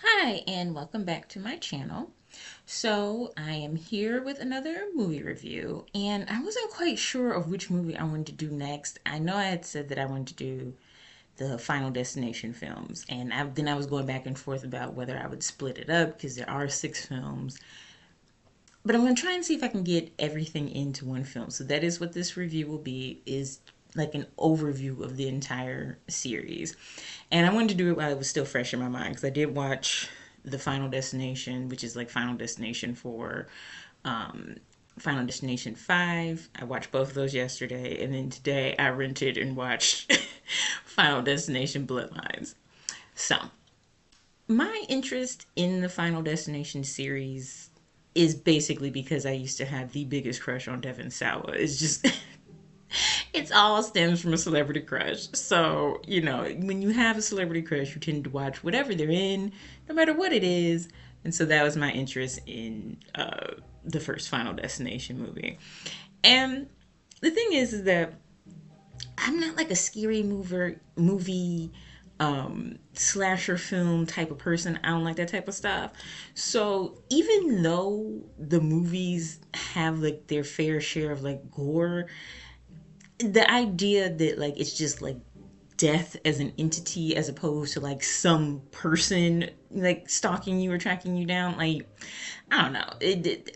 Hi, and welcome back to my channel. So, I am here with another movie review, and I wasn't quite sure of which movie I wanted to do next. I know I had said that I wanted to do the Final Destination films, and then I was going back and forth about whether I would split it up because there are six films. But I'm going to try and see if I can get everything into one film. So that is what this review will be, is like an overview of the entire series. And I wanted to do it while it was still fresh in my mind because I did watch the Final Destination, which is like Final Destination 4, Final Destination 5. I watched both of those yesterday, and then today I rented and watched Final Destination Bloodlines. So, my interest in the Final Destination series is basically because I used to have the biggest crush on Devon Sawa. It's just it's all stems from a celebrity crush. So, when you have a celebrity crush, you tend to watch whatever they're in, no matter what it is. And so that was my interest in the first Final Destination movie. And the thing is that I'm not like a scary movie slasher film type of person. I don't like that type of stuff. So even though the movies have like their fair share of like gore, the idea that like it's just like death as an entity as opposed to like some person like stalking you or tracking you down, like I don't know,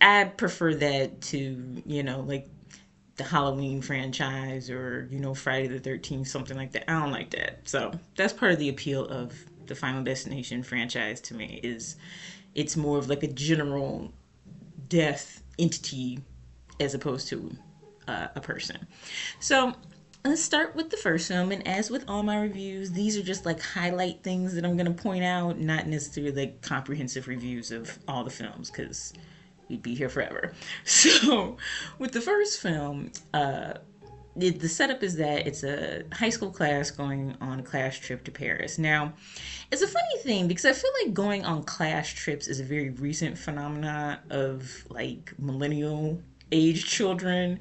I prefer that to like the Halloween franchise or Friday the 13th, something like that. I don't like that. So that's part of the appeal of the Final Destination franchise to me, is it's more of like a general death entity as opposed to a person. So let's start with the first film. And as with all my reviews, these are just like highlight things that I'm going to point out, not necessarily like comprehensive reviews of all the films because we'd be here forever. So with the first film, the setup is that it's a high school class going on a class trip to Paris. Now, it's a funny thing because I feel like going on class trips is a very recent phenomenon of like millennial age children,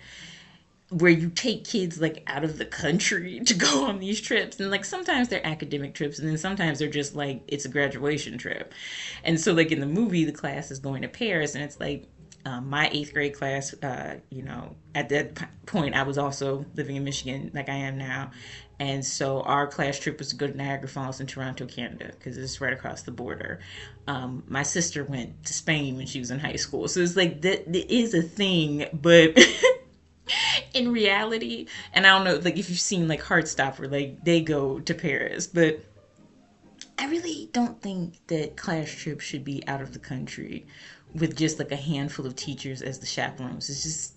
where you take kids like out of the country to go on these trips, and like sometimes they're academic trips and then sometimes they're just like it's a graduation trip. And so like in the movie the class is going to Paris, and it's like my eighth grade class, at that point I was also living in Michigan like I am now, and so our class trip was to go to Niagara Falls in Toronto, Canada, because it's right across the border. My sister went to Spain when she was in high school, so it's like that is a thing, but in reality, and I don't know, like if you've seen like Heartstopper, like they go to Paris, but I really don't think that class trips should be out of the country with just like a handful of teachers as the chaperones. It's just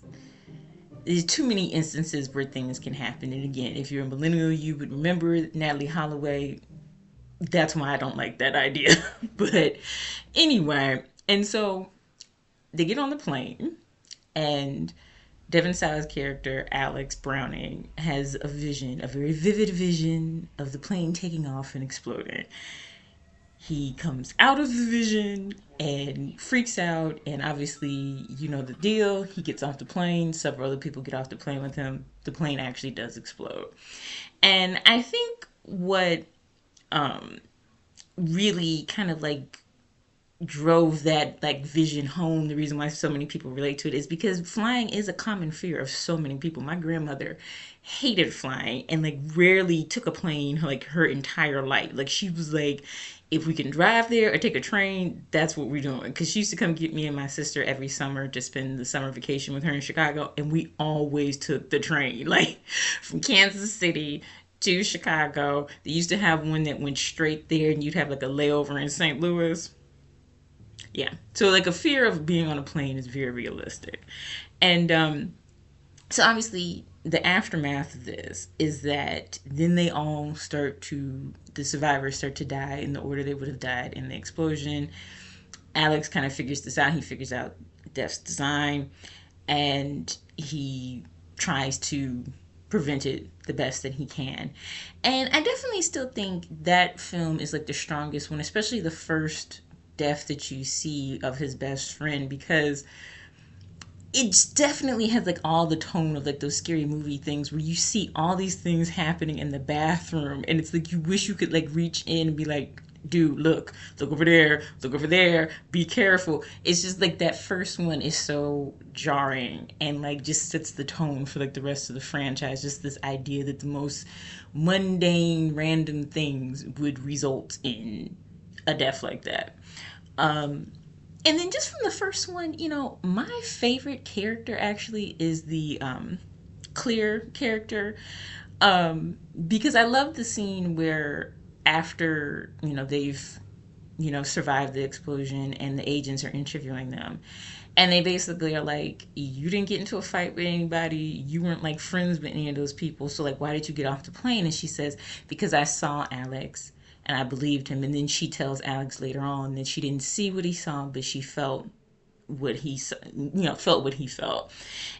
there's too many instances where things can happen. And again, if you're a millennial, you would remember Natalie Holloway. That's why I don't like that idea. But anyway, and so they get on the plane, and Devon Sawa's character, Alex Browning, has a vision, a very vivid vision of the plane taking off and exploding. He comes out of the vision and freaks out, and obviously, you know the deal. He gets off the plane, several other people get off the plane with him. The plane actually does explode. And I think what really kind of like drove that like vision home, the reason why so many people relate to it, is because flying is a common fear of so many people. My grandmother hated flying and like rarely took a plane like her entire life. Like she was like, if we can drive there or take a train, that's what we're doing. Because she used to come get me and my sister every summer to spend the summer vacation with her in Chicago, and we always took the train, like from Kansas City to Chicago. They used to have one that went straight there, and you'd have like a layover in St. Louis. Yeah. So like a fear of being on a plane is very realistic. And so obviously the aftermath of this is that then the survivors start to die in the order they would have died in the explosion. Alex kind of figures this out. He figures out death's design, and he tries to prevent it the best that he can. And I definitely still think that film is like the strongest one, especially the first death that you see of his best friend, because it definitely has like all the tone of like those scary movie things where you see all these things happening in the bathroom, and it's like you wish you could like reach in and be like, dude, look over there, look over there, be careful. It's just like that first one is so jarring and like just sets the tone for like the rest of the franchise. Just this idea that the most mundane, random things would result in a death like that. Um, and then just from the first one, my favorite character actually is the Clear character, because I love the scene where after they've survived the explosion and the agents are interviewing them, and they basically are like, you didn't get into a fight with anybody, you weren't like friends with any of those people, so like why did you get off the plane? And she says, because I saw Alex and I believed him. And then she tells Alex later on that she didn't see what he saw, but she felt what he felt what he felt.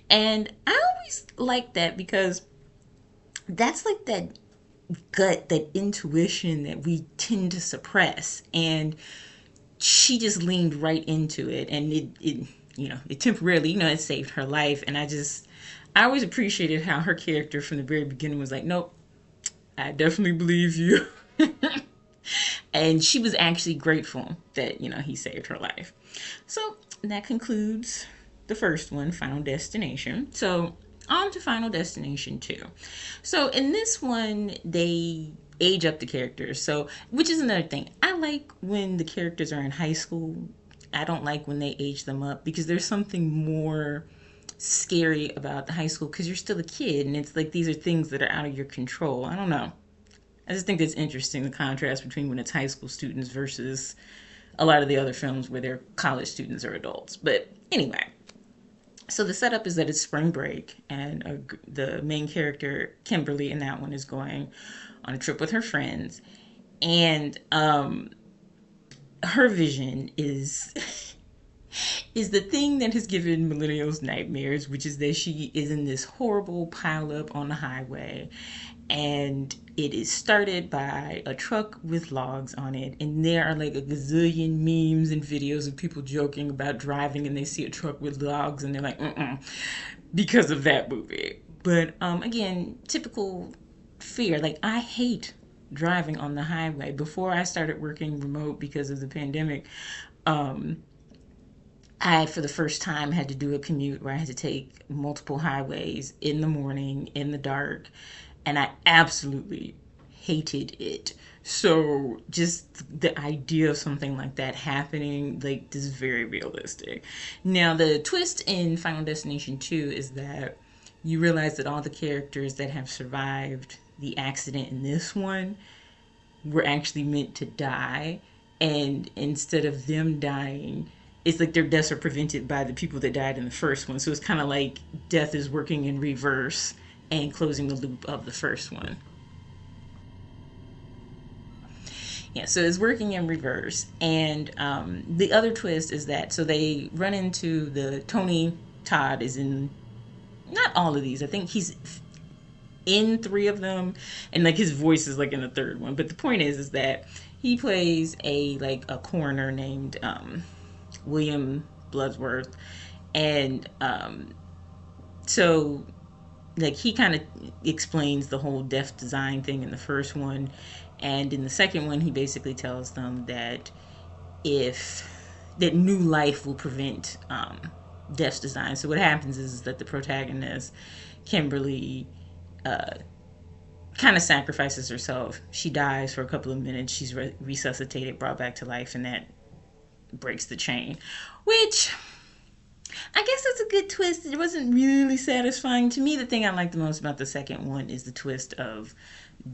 And I always like that because that's like that gut, that intuition that we tend to suppress. And she just leaned right into it, and it temporarily, it saved her life. And I always appreciated how her character from the very beginning was like, nope, I definitely believe you. And she was actually grateful that, he saved her life. So that concludes the first one, Final Destination. So on to Final Destination 2. So in this one, they age up the characters. So, which is another thing. I like when the characters are in high school. I don't like when they age them up, because there's something more scary about the high school, because you're still a kid and it's like these are things that are out of your control. I don't know. I just think it's interesting, the contrast between when it's high school students versus a lot of the other films where they're college students or adults. But anyway, so the setup is that it's spring break, and the main character, Kimberly, in that one is going on a trip with her friends. And her vision is is the thing that has given millennials nightmares, which is that she is in this horrible pileup on the highway, and it is started by a truck with logs on it, and there are like a gazillion memes and videos of people joking about driving and they see a truck with logs and they're like, because of that movie. But again, typical fear. Like, I hate driving on the highway. Before I started working remote because of the pandemic, I, for the first time, had to do a commute where I had to take multiple highways in the morning, in the dark, and I absolutely hated it. So just the idea of something like that happening, like, this is very realistic. Now, the twist in Final Destination 2 is that you realize that all the characters that have survived the accident in this one were actually meant to die. And instead of them dying, it's like their deaths are prevented by the people that died in the first one. So it's kind of like death is working in reverse and closing the loop of the first one. Yeah, so it's working in reverse. And the other twist is that, so they run into Tony Todd is in not all of these. I think he's in three of them, and like his voice is like in the third one. But the point is that he plays a coroner named William Bloodsworth, and so like he kind of explains the whole death design thing in the first one, and in the second one he basically tells them that if that new life will prevent death's design. So what happens is that the protagonist, Kimberly, kind of sacrifices herself. She dies for a couple of minutes. She's resuscitated, brought back to life, and that breaks the chain. Which, I guess that's a good twist. It wasn't really satisfying. To me, the thing I like the most about the second one is the twist of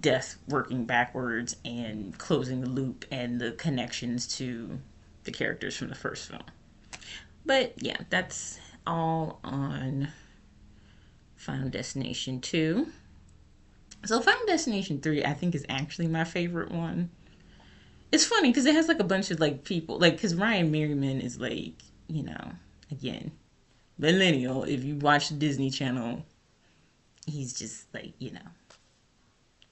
death working backwards and closing the loop and the connections to the characters from the first film. But yeah, that's all on Final Destination 2. So Final Destination 3, I think, is actually my favorite one. It's funny because it has like a bunch of like people, like, because Ryan Merriman is like, again, millennial. If you watch the Disney Channel, he's just like,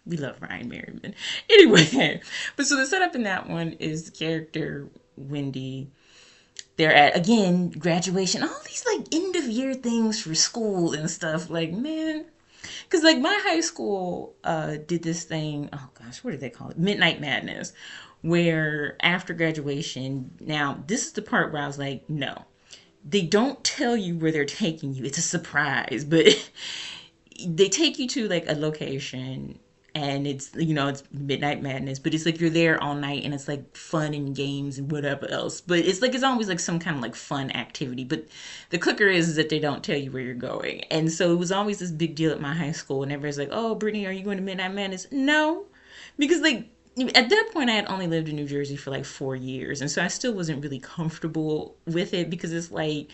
we love Ryan Merriman. Anyway, but so the setup in that one is the character Wendy. They're at, again, graduation, all these like end of year things for school and stuff. Like, man, because like my high school did this thing, oh gosh, what did they call it? Midnight Madness, where after graduation, now this is the part where I was like, no, they don't tell you where they're taking you. It's a surprise, but they take you to like a location, and it's midnight madness, but it's like you're there all night, and it's like fun and games and whatever else, but it's like it's always like some kind of like fun activity. But the clicker is that they don't tell you where you're going, and so it was always this big deal at my high school, and everybody's like, oh, Brittany, are you going to midnight madness? No, because like at that point I had only lived in New Jersey for like 4 years, and so I still wasn't really comfortable with it, because it's like,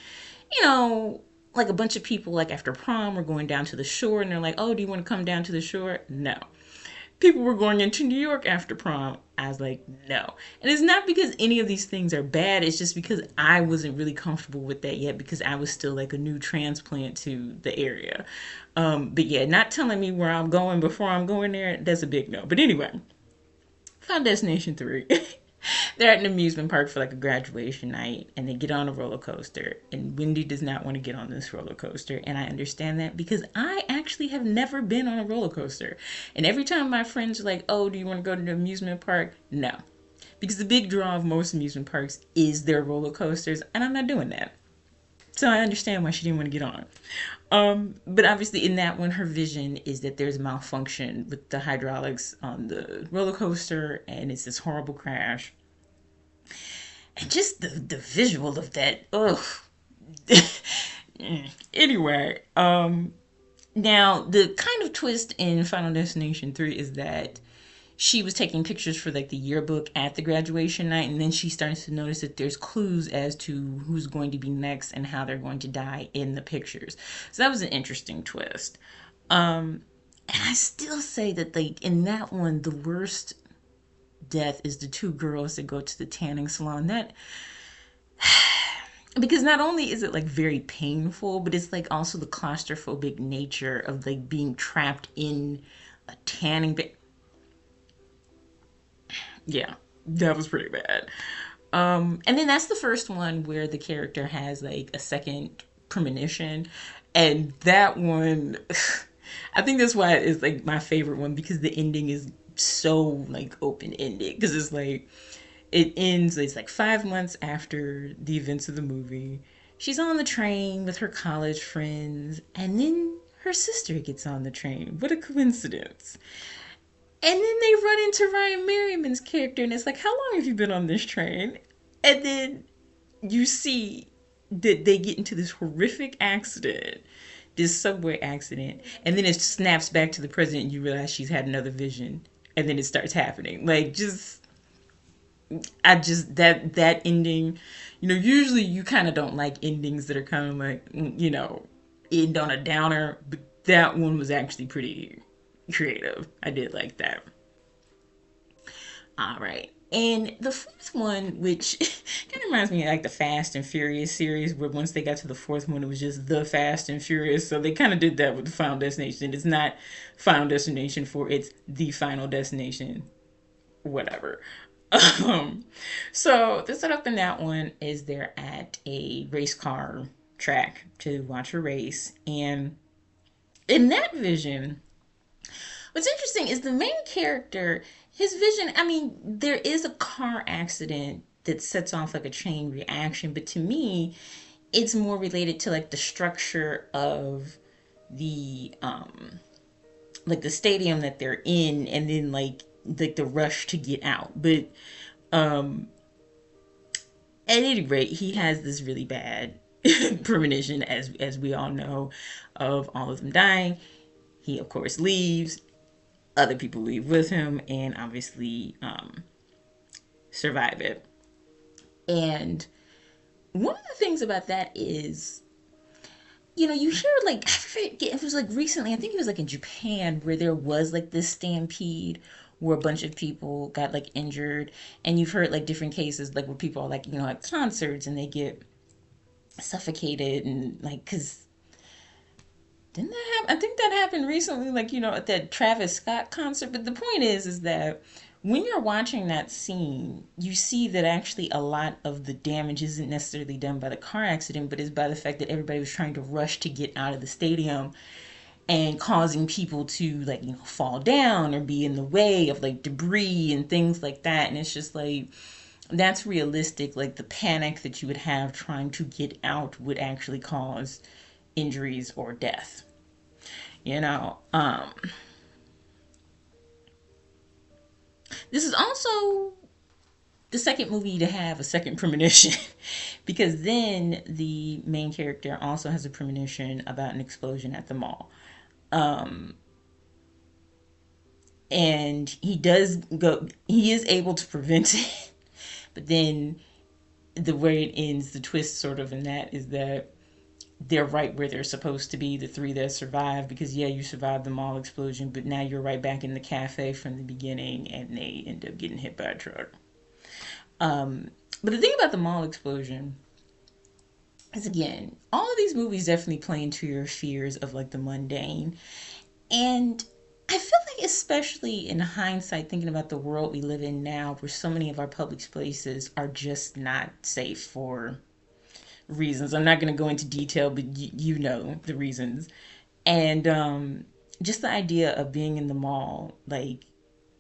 you know, like a bunch of people like after prom were going down to the shore, and they're like, oh, do you want to come down to the shore? No. People were going into New York after prom. I was like, no. And it's not because any of these things are bad. It's just because I wasn't really comfortable with that yet, because I was still like a new transplant to the area. But yeah, not telling me where I'm going before I'm going there, that's a big no. But anyway, found Destination 3. They're at an amusement park for like a graduation night, and they get on a roller coaster, and Wendy does not want to get on this roller coaster, and I understand that because I actually have never been on a roller coaster. And every time my friends are like, oh, do you want to go to the amusement park? No, because the big draw of most amusement parks is their roller coasters, and I'm not doing that. So I understand why she didn't want to get on. But obviously in that one, her vision is that there's a malfunction with the hydraulics on the roller coaster, and it's this horrible crash. And just the visual of that, ugh. Anyway, now the kind of twist in Final Destination 3 is that she was taking pictures for like the yearbook at the graduation night, and then she starts to notice that there's clues as to who's going to be next and how they're going to die in the pictures. So that was an interesting twist. And I still say that like in that one, the worst death is the two girls that go to the tanning salon. That because not only is it like very painful, but it's like also the claustrophobic nature of like being trapped in a tanning bed. Yeah, that was pretty bad. And then that's the first one where the character has like a second premonition, and that one, I think that's why it's like my favorite one, because the ending is so like open ended, because it's like it ends. It's like 5 months after the events of the movie. She's on the train with her college friends, and then her sister gets on the train. What a coincidence. And then they run into Ryan Merriman's character, and it's like, how long have you been on this train? And then you see that they get into this horrific accident, this subway accident, and then it snaps back to the present, and you realize she's had another vision, and then it starts happening. Like, that ending, usually you kind of don't like endings that are kind of like, end on a downer, but that one was actually pretty creative. I did like that. All right. And the fourth one, which kind of reminds me of like the Fast and Furious series, where once they got to the fourth one, it was just the Fast and Furious. So they kind of did that with the Final Destination. It's not Final Destination 4, it's the Final Destination, whatever. Um, so the setup in that one is they're at a race car track to watch a race. And in that vision, what's interesting is the main character, his vision, I mean, there is a car accident that sets off like a chain reaction, but to me, it's more related to like the structure of the like the stadium that they're in, and then like the rush to get out. But um at any rate, he has this really bad premonition, as we all know, of all of them dying. He of course leaves, other people leave with him, and obviously survive it. And one of the things about that is, you hear like, I forget, it was like recently, I think it was like in Japan, where there was like this stampede where a bunch of people got like injured, and you've heard like different cases like where people are like, at concerts, and they get suffocated, and like, because didn't that happen? I think that happened recently, like, at that Travis Scott concert. But the point is that when you're watching that scene, you see that actually a lot of the damage isn't necessarily done by the car accident, but is by the fact that everybody was trying to rush to get out of the stadium. and causing people to like, fall down or be in the way of like debris and things like that. And it's just like, that's realistic. Like the panic that you would have trying to get out would actually cause injuries or death. You know, this is also the second movie to have a second premonition because then the main character also has a premonition about an explosion at the mall. Um, and he is able to prevent it, but then the way it ends, the twist sort of in that is that they're right where they're supposed to be, the three that survived, because yeah, you survived the mall explosion, but now you're right back in the cafe from the beginning, and they end up getting hit by a truck. Um, but the thing about the mall explosion is, again, all of these movies definitely play into your fears of like the mundane. And I feel like, especially in hindsight, thinking about the world we live in now, where so many of our public spaces are just not safe for reasons. I'm not going to go into detail, but you know the reasons. And just the idea of being in the mall, like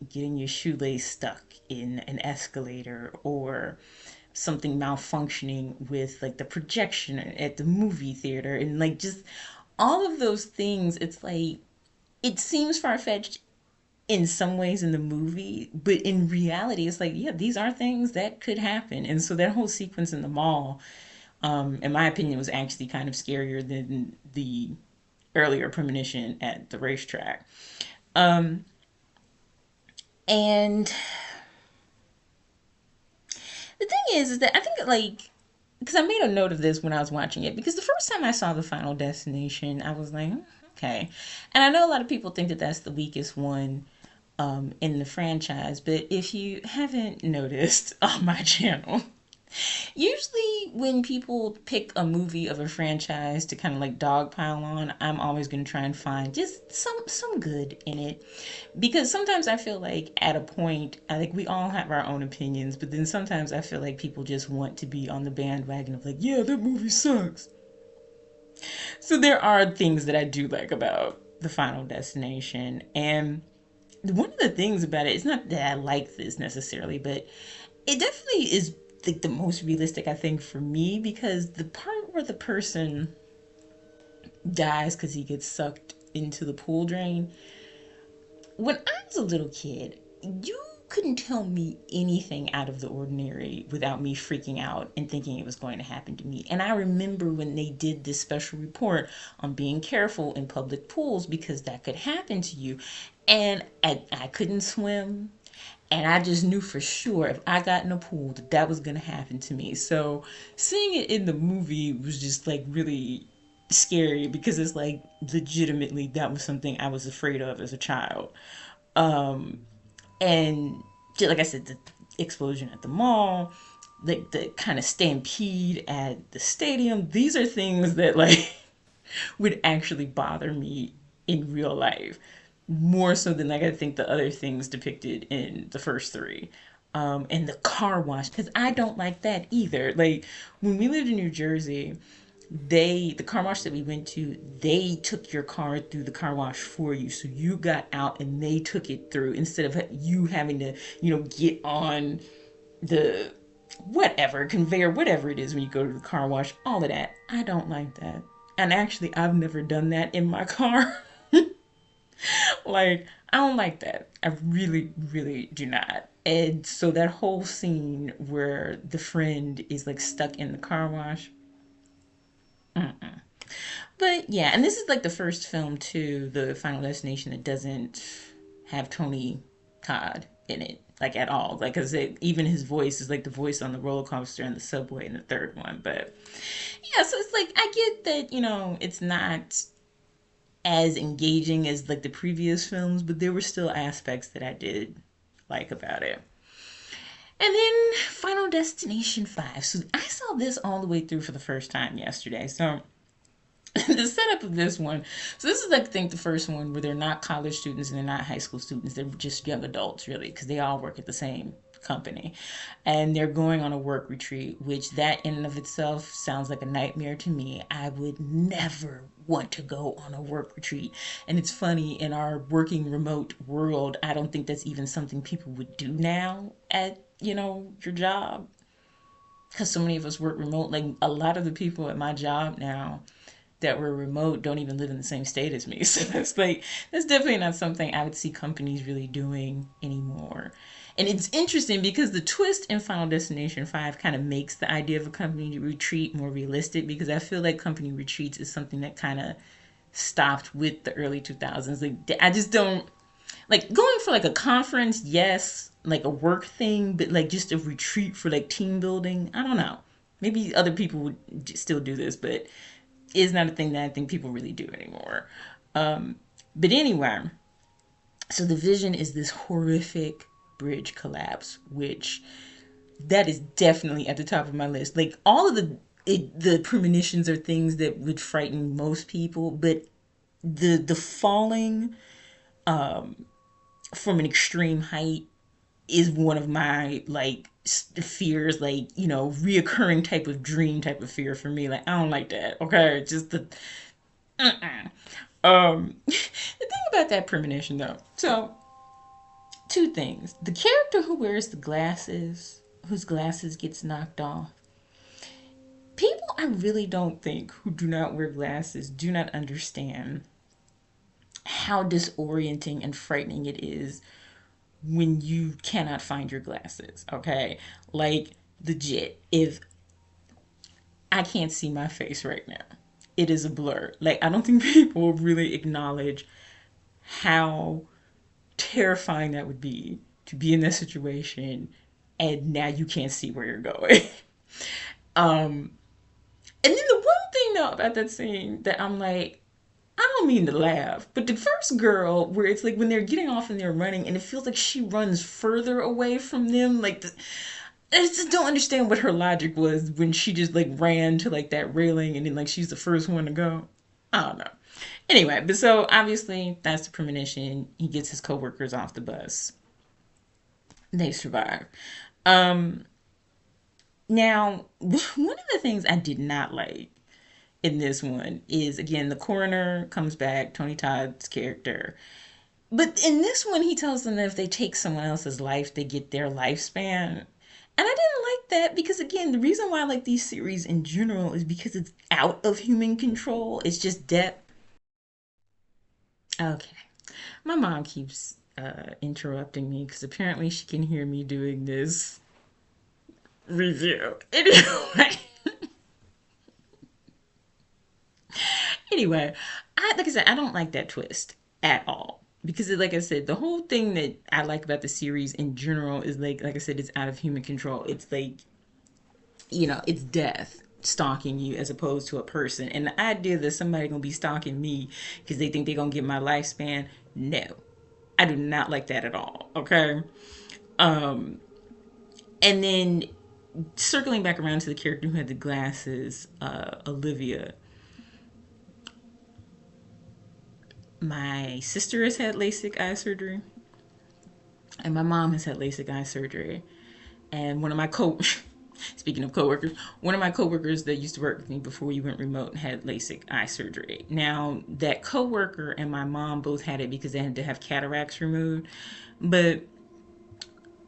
getting your shoelace stuck in an escalator, or something malfunctioning with like the projection at the movie theater, and like just all of those things. It's like, it seems far-fetched in some ways in the movie, but in reality it's like, yeah, these are things that could happen. And so that whole sequence in the mall, in my opinion, was actually kind of scarier than the earlier premonition at the racetrack. Um, and the thing is that I think, like, because I made a note of this when I was watching it, because the first time I saw the Final Destination, I was like, okay. And I know a lot of people think that that's the weakest one in the franchise, but if you haven't noticed on my channel, usually when people pick a movie of a franchise to kind of like dogpile on, I'm always going to try and find just some good in it, because sometimes I feel like at a point, I think we all have our own opinions, but then sometimes I feel like people just want to be on the bandwagon of like, yeah, that movie sucks. So there are things that I do like about the Final Destination, and one of the things about it, it's not that I like this necessarily, but it definitely is like the most realistic, I think, for me, because the part where the person dies because he gets sucked into the pool drain, when I was a little kid, you couldn't tell me anything out of the ordinary without me freaking out and thinking it was going to happen to me. And I remember when they did this special report on being careful in public pools because that could happen to you. And I couldn't swim. And I just knew for sure if I got in a pool that that was going to happen to me. So seeing it in the movie was just like really scary, because it's like legitimately that was something I was afraid of as a child. Um, and like I said, the explosion at the mall, like the kind of stampede at the stadium, these are things that like would actually bother me in real life, more so than like I think the other things depicted in the first three. And the car wash, because I don't like that either. Like when we lived in New Jersey, the car wash that we went to, they took your car through the car wash for you, so you got out and they took it through, instead of you having to get on the whatever conveyor, whatever it is when you go to the car wash. All of that, I don't like that. And actually, I've never done that in my car. Like, I don't like that. I really, really do not. And so that whole scene where the friend is like stuck in the car wash. Mm-mm. But yeah, and this is like the first film to the Final Destination that doesn't have Tony Todd in it, like at all. Like, cause even his voice is like the voice on the roller coaster and the subway in the third one. But yeah, so it's like I get that it's not as engaging as like the previous films, but there were still aspects that I did like about it. And then Final Destination 5. So I saw this all the way through for the first time yesterday. So the setup of this one, so this is like, I think, the first one where they're not college students and they're not high school students. They're just young adults, really, because they all work at the same company, and they're going on a work retreat, which that in and of itself sounds like a nightmare to me. I would never want to go on a work retreat. And it's funny, in our working remote world, I don't think that's even something people would do now at, your job, because so many of us work remote. Like, a lot of the people at my job now that were remote don't even live in the same state as me. So that's like, that's definitely not something I would see companies really doing anymore. And it's interesting because the twist in Final Destination 5 kind of makes the idea of a company retreat more realistic, because I feel like company retreats is something that kind of stopped with the early 2000s. Like, I just don't like going for like a conference, yes, like a work thing, but like just a retreat for like team building. I don't know. Maybe other people would still do this, but is not a thing that I think people really do anymore. But anyway, so the vision is this horrific bridge collapse, which that is definitely at the top of my list. Like, all of the premonitions are things that would frighten most people, but the falling from an extreme height is one of my like fears, like, reoccurring type of dream type of fear for me. Like, I don't like that. Okay, just the the thing about that premonition though. So, two things: the character who wears the glasses, whose glasses gets knocked off. People, I really don't think, who do not wear glasses do not understand how disorienting and frightening it is when you cannot find your glasses. Okay, like, legit, if I can't see my face right now, it is a blur. Like, I don't think people really acknowledge how terrifying that would be, to be in that situation and now you can't see where you're going. um and then the one thing though about that scene that I'm like, I don't mean to laugh, but the first girl, where it's like when they're getting off and they're running, and it feels like she runs further away from them. Like, I just don't understand what her logic was when she just like ran to like that railing and then like she's the first one to go. I don't know. Anyway, but so obviously that's the premonition. He gets his coworkers off the bus. They survive. Um, Now, one of the things I did not like in this one is, again, the coroner comes back, Tony Todd's character. But in this one, he tells them that if they take someone else's life, they get their lifespan. And I didn't like that because, again, the reason why I like these series in general is because it's out of human control. It's just death. Okay. My mom keeps interrupting me because apparently she can hear me doing this review. Anyway, anyway, like I said, I don't like that twist at all, because like I said, the whole thing that I like about the series in general is like I said, it's out of human control. It's like, it's death stalking you as opposed to a person. And the idea that somebody gonna be stalking me because they think they're gonna get my lifespan, no, I do not like that at all. Okay. Um, and then circling back around to the character who had the glasses, Olivia. My sister has had LASIK eye surgery, and my mom has had LASIK eye surgery. And one of my speaking of coworkers, one of my coworkers that used to work with me before we went remote had LASIK eye surgery. Now, that coworker and my mom both had it because they had to have cataracts removed, but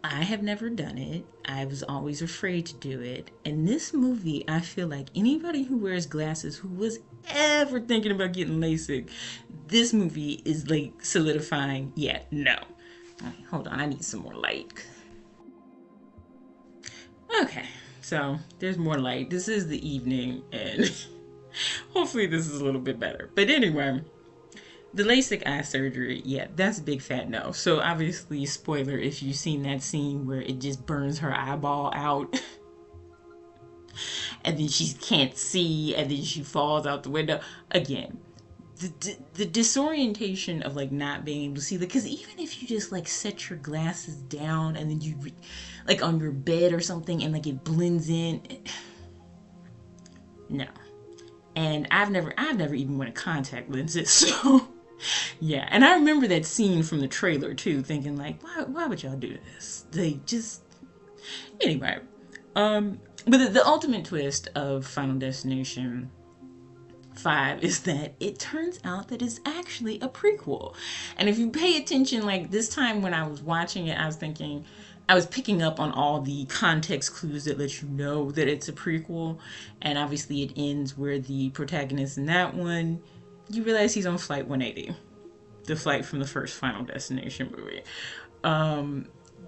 I have never done it. I was always afraid to do it. In this movie, I feel like anybody who wears glasses who was ever thinking about getting LASIK, this movie is like solidifying, yeah, no. Right, hold on, I need some more light. Okay, so there's more light. This is the evening, and hopefully this is a little bit better. But anyway, the LASIK eye surgery, yeah, that's a big fat no. So obviously, spoiler if you've seen that scene where it just burns her eyeball out and then she can't see and then she falls out the window. Again, the disorientation of like not being able to see, because even if you just like set your glasses down and then you like on your bed or something and like it blends in, no. And I've never even worn contact lenses, so yeah. And I remember that scene from the trailer too, thinking like, why would y'all do this? They just, Anyway, but the ultimate twist of Final Destination 5 is that it turns out that it's actually a prequel. And if you pay attention, like this time when I was watching it, I was thinking, I was picking up on all the context clues that let you know that it's a prequel. And obviously, it ends where the protagonist in that one, you realize he's on Flight 180, the flight from the first Final Destination movie.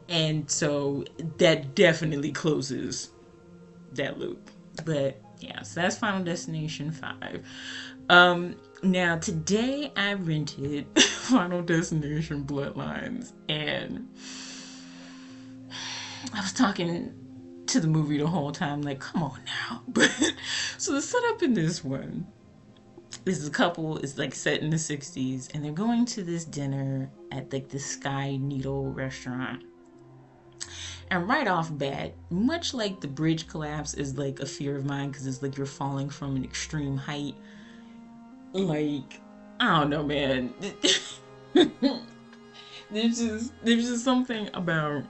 And so that definitely closes that loop. But yeah, so that's Final Destination 5. Now today I rented Final Destination Bloodlines, and I was talking to the movie the whole time, like, come on now. But so the setup in this one is a couple is like set in the 60s, and they're going to this dinner at like the Sky Needle restaurant. And right off bat, much like the bridge collapse is like a fear of mine because it's like you're falling from an extreme height. Like, I don't know, man. there's just something about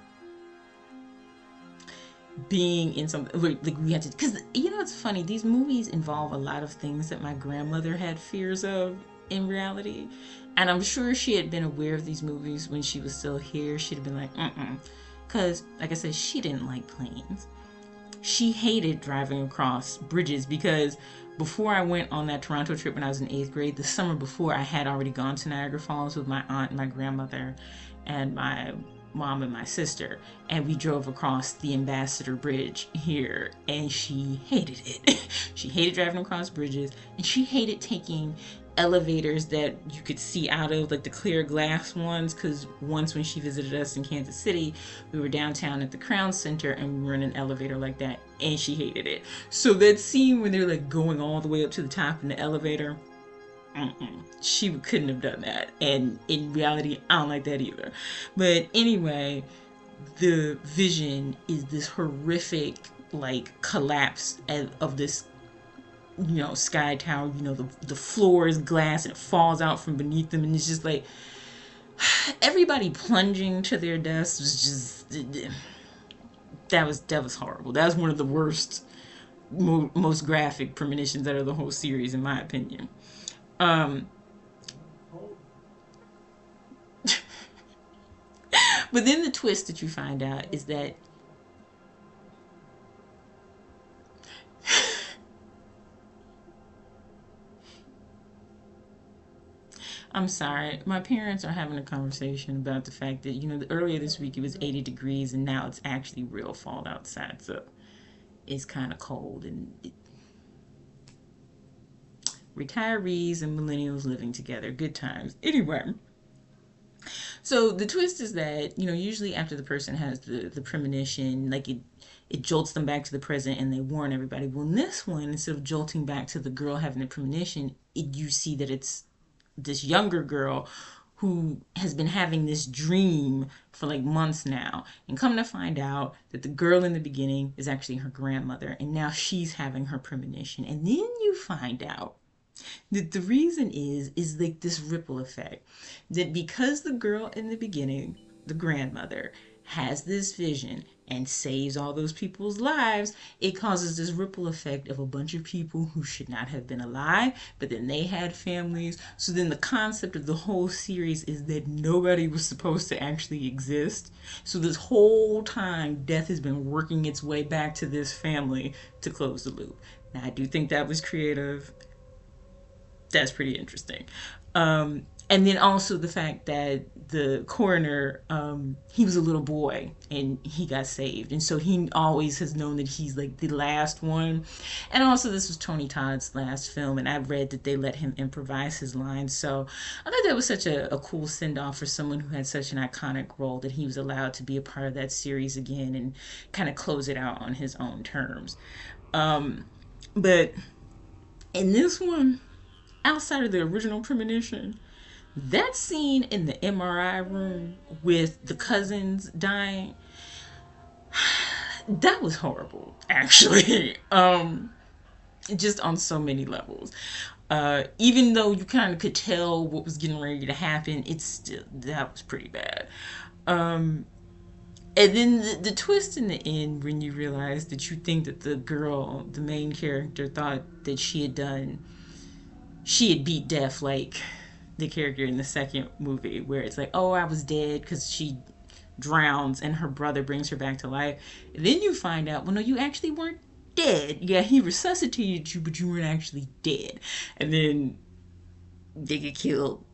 being in something like we had to, because you know it's funny, these movies involve a lot of things that my grandmother had fears of in reality, and I'm sure she had been aware of these movies when she was still here. She'd have been like, because like I said, she didn't like planes. She hated driving across bridges because before I went on that Toronto trip when I was in 8th grade, the summer before, I had already gone to Niagara Falls with my aunt and my grandmother and my mom and my sister, and we drove across the Ambassador Bridge here, and she hated it. She hated driving across bridges, and she hated taking elevators that you could see out of, like the clear glass ones, because once when she visited us in Kansas City, we were downtown at the Crown Center and we were in an elevator like that, and she hated it. So that scene when they're like going all the way up to the top in the elevator, she couldn't have done that, and in reality I don't like that either. But anyway, the vision is this horrific like collapse of this, you know, sky tower. You know, the floor is glass and it falls out from beneath them, and it's just like everybody plunging to their deaths was just, that was horrible. That was one of the worst, most graphic premonitions out of the whole series in my opinion. um but then the twist that you find out is that I'm sorry. My parents are having a conversation about the fact that, you know, earlier this week it was 80 degrees and now it's actually real fall outside. So it's kind of cold, and retirees and millennials living together. Good times. Anyway, so the twist is that, you know, usually after the person has the premonition, like it jolts them back to the present and they warn everybody. Well, in this one, instead of jolting back to the girl having the premonition, you see that it's this younger girl who has been having this dream for like months now, and come to find out that the girl in the beginning is actually her grandmother, and now she's having her premonition. And then you find out that the reason is like this ripple effect, that because the girl in the beginning, the grandmother, has this vision and saves all those people's lives, it causes this ripple effect of a bunch of people who should not have been alive, but then they had families. So then the concept of the whole series is that nobody was supposed to actually exist. So this whole time, death has been working its way back to this family to close the loop. Now, I do think that was creative. That's pretty interesting. And then also the fact that the coroner, he was a little boy and he got saved, and so he always has known that he's like the last one. And also, this was Tony Todd's last film, and I read that they let him improvise his lines. So I thought that was such a cool send off for someone who had such an iconic role, that he was allowed to be a part of that series again and kind of close it out on his own terms. But in this one, outside of the original premonition, that scene in the MRI room with the cousins dying, that was horrible, actually. Just on so many levels. Even though you kind of could tell what was getting ready to happen, it's still, that was pretty bad. And then the twist in the end when you realize that you think that the girl, the main character, thought that she had beat death like the character in the second movie, where it's like, oh, I was dead because she drowns and her brother brings her back to life. And then you find out, well, no, you actually weren't dead. Yeah, he resuscitated you, but you weren't actually dead. And then they get killed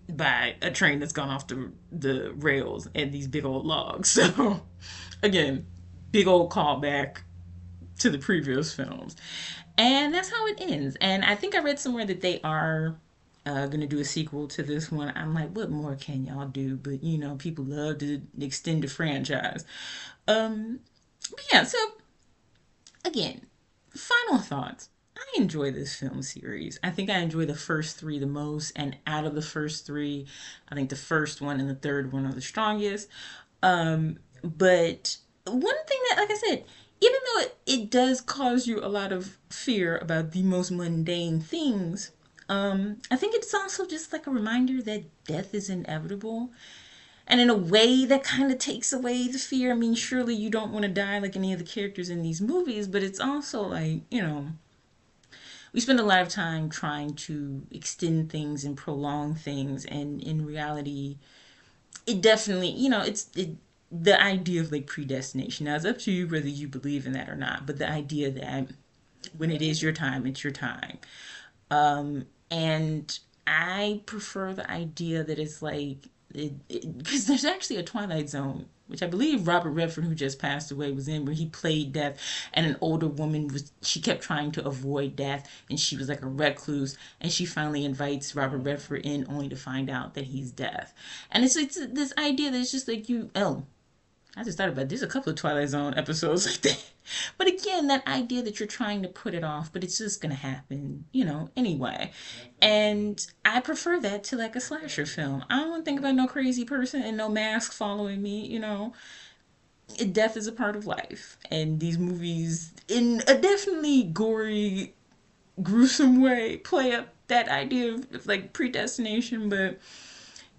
by a train that's gone off the rails and these big old logs. So, again, big old callback to the previous films. And that's how it ends. And I think I read somewhere that they are going to do a sequel to this one. I'm like, what more can y'all do? But, people love to extend the franchise. But yeah, so again, final thoughts. I enjoy this film series. I think I enjoy the first three the most, and out of the first three, I think the first one and the third one are the strongest. But one thing that, like I said, even though it does cause you a lot of fear about the most mundane things, I think it's also just like a reminder that death is inevitable. And in a way, that kind of takes away the fear. I mean, surely you don't want to die like any of the characters in these movies, but it's also like, we spend a lot of time trying to extend things and prolong things. And in reality, it definitely, the idea of like predestination. Now, it's up to you whether you believe in that or not, but the idea that when it is your time, it's your time. And I prefer the idea that it's like, because there's actually a Twilight Zone, which I believe Robert Redford, who just passed away, was in, where he played death, and an older woman she kept trying to avoid death, and she was like a recluse, and she finally invites Robert Redford in, only to find out that he's death. And it's this idea that it's just like I just thought about it. There's a couple of Twilight Zone episodes like that. But again, that idea that you're trying to put it off, but it's just going to happen, anyway. And I prefer that to like a slasher film. I don't want to think about no crazy person and no mask following me. Death is a part of life. And these movies, in a definitely gory, gruesome way, play up that idea of like predestination, but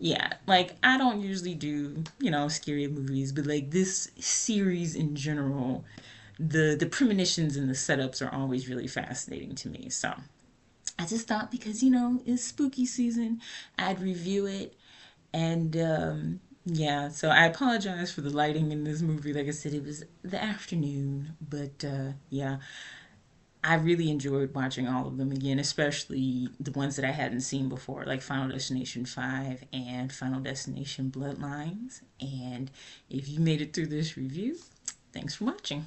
yeah, like I don't usually do, scary movies, but like this series in general, the premonitions and the setups are always really fascinating to me. So I just thought, because it's spooky season, I'd review it. And yeah, so I apologize for the lighting in this movie. Like I said, it was the afternoon, but yeah, I really enjoyed watching all of them again, especially the ones that I hadn't seen before, like Final Destination 5 and Final Destination Bloodlines. And if you made it through this review, thanks for watching.